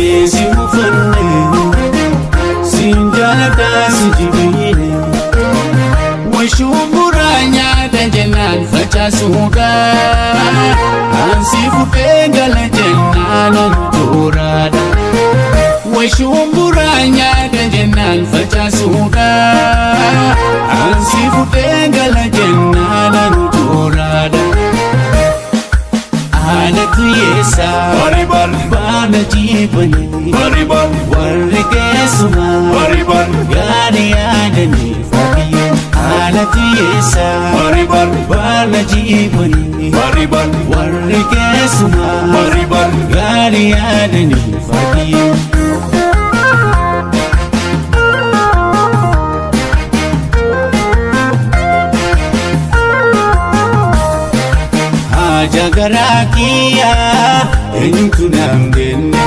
si mufanne sinjalata sijibine shumburanya danjenan facasuga ansifu pengala jennanan turada shumburanya danjenan facasuga ansifu pengala jennanan turada alatu yesa bana jibani warre kesuma gani adani fadiya alatu yesa bana jibani warre kesuma gani adani fadiya jagara kiya entu nambenne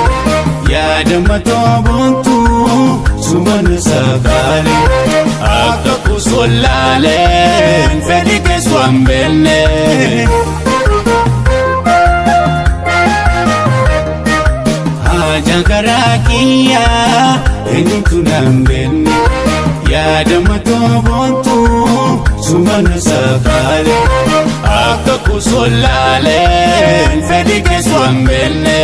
ya damato buntu suman sakale akka kusolale felike swambenne jagara kiya entu nambenne ya damato buntu suman sakale akka kusolale felike swambenne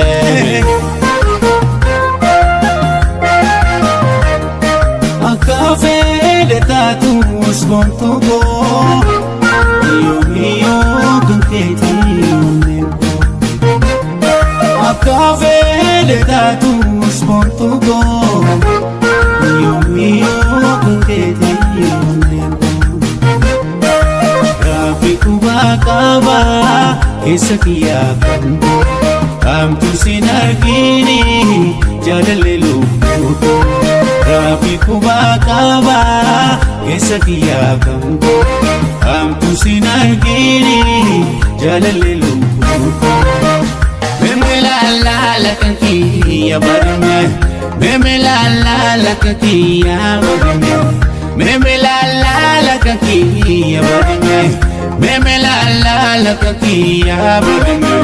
akka fede tatus bontugo yo kunketi neko akka fede tatus bontugo yo kunketi neko kubakaba kesakiya kanto amtu sinargini jalalle lubuto rabi kubakaba kesakiya kanto amtu sinargini jalalle lubuto memela la kankiya barme memela la kankiya barme memela la kankiya barme memela la kankiya barme